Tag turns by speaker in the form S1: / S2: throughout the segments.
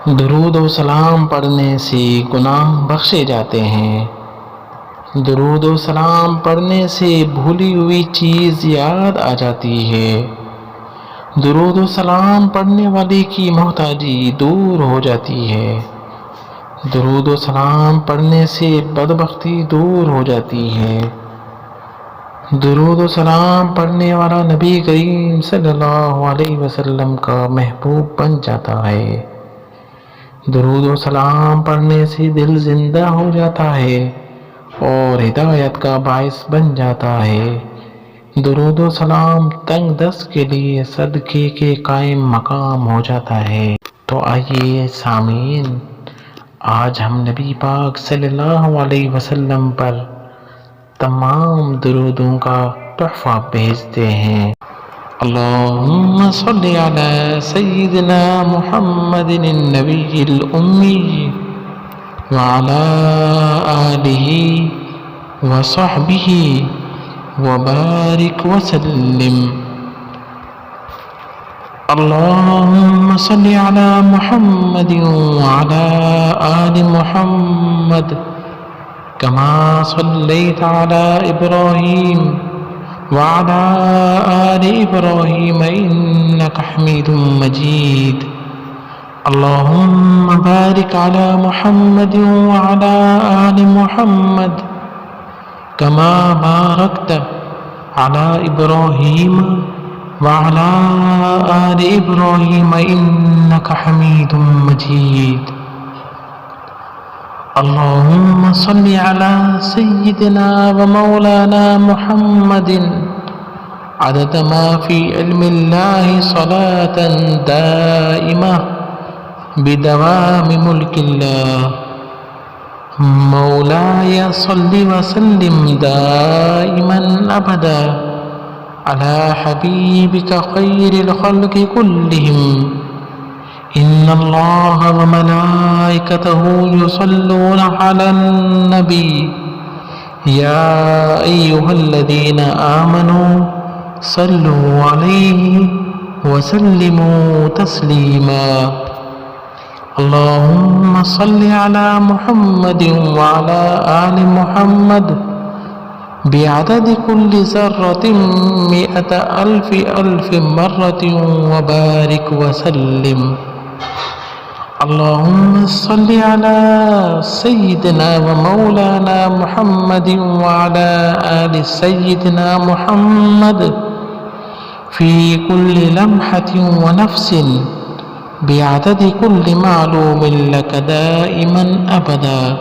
S1: درود و سلام پڑھنے سے گناہ بخشے جاتے ہیں۔ درود و سلام پڑھنے سے بھولی ہوئی چیز یاد آ جاتی ہے۔ درود و سلام پڑھنے والے کی محتاجی دور ہو جاتی ہے۔ درود و سلام پڑھنے سے بدبختی دور ہو جاتی ہے۔ درود و سلام پڑھنے والا نبی کریم صلی اللہ علیہ وسلم کا محبوب بن جاتا ہے۔ درود و سلام پڑھنے سے دل زندہ ہو جاتا ہے اور ہدایت کا باعث بن جاتا ہے۔ درود و سلام تنگ دست کے لیے صدقے کے قائم مقام ہو جاتا ہے۔ تو آئیے سامعین، آج ہم نبی پاک صلی اللہ علیہ وسلم پر تمام درودوں کا تحفہ بھیجتے ہیں۔ اللہم صلی علی سیدنا محمد النبی الامی وعلی آلہ وصحبہ وبارک وسلم۔ اللہم صلی علی محمد وعلی آل محمد کما صلیت علی ابراہیم وعلى آل إبراهيم إنك حميد مجيد۔ اللهم بارك على محمد وعلى آل محمد كما باركت على إبراهيم وعلى آل إبراهيم إنك حميد مجيد۔ اللهم صل على سيدنا ومولانا محمد عدد ما في علم الله صلاة دائمة بدوام ملك الله۔ مولاي صل وسلم دائما أبدا على حبيبك خير الخلق كلهم۔ إن الله وملائكته يصلون على النبي يا أيها الذين آمنوا صلوا عليه وسلموا تسليما۔ اللهم صل على محمد وعلى آل محمد بعدد كل ذرة 100,000 مرة وبارك وسلم۔ اللهم صل على سيدنا ومولانا محمد وعلى آل سيدنا محمد في كل لمحة ونفس بعدد كل معلوم لك دائما أبدا۔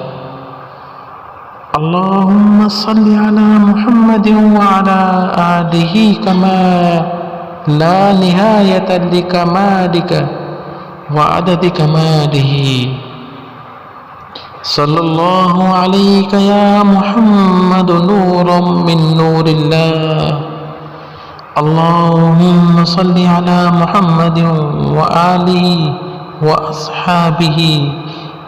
S1: اللهم صل على محمد وعلى آله كما لا نهاية لكمالك وعدد كماله۔ صلى الله عليك يا محمد نورا من نور الله۔ اللهم صل على محمد وآله وأصحابه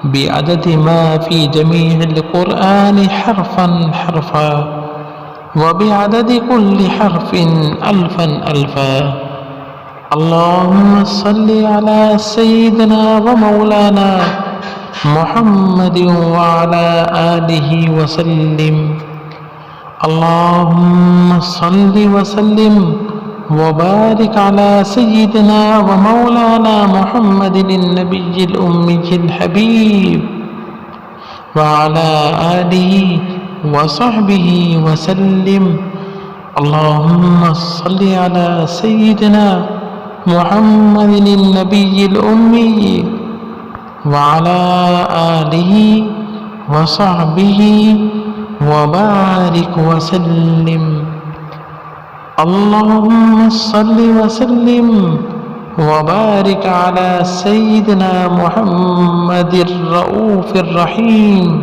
S1: بعدد ما في جميع القرآن حرفا حرفا وبعدد كل حرف ألفا ألفا۔ اللهم صل على سيدنا ومولانا محمد وعلى آله وسلم۔ اللهم صل وسلم وبارك على سيدنا ومولانا محمد النبي الأمي الحبيب وعلى آله وصحبه وسلم۔ اللهم صل على سيدنا محمد النبي الأمي وعلى آله وصحبه وبارك وسلم۔ اللهم صل وسلم وبارك على سيدنا محمد الرؤوف الرحيم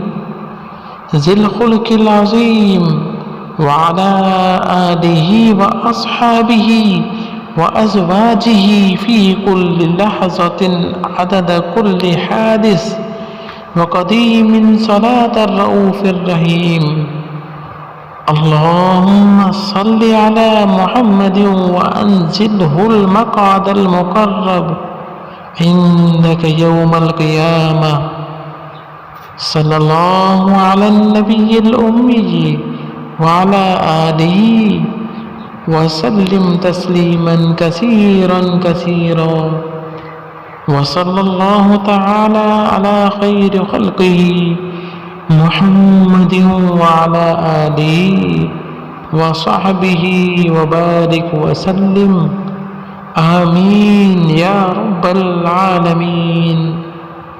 S1: ذي الخلق العظيم وعلى آله وأصحابه وأزواجه في كل لحظة عدد كل حادث وقديم صلاة الرؤوف الرحيم۔ اللهم صل على محمد وأنزله المقعد المقرب عندك يوم القيامة. صلى الله على النبي الأمي وعلى آله وسلم تسليما كثيرا كثيرا. وصلى الله تعالى على خير خلقه محمد وعلى آله وصحبه وبارك وسلم. آمين يا رب العالمين.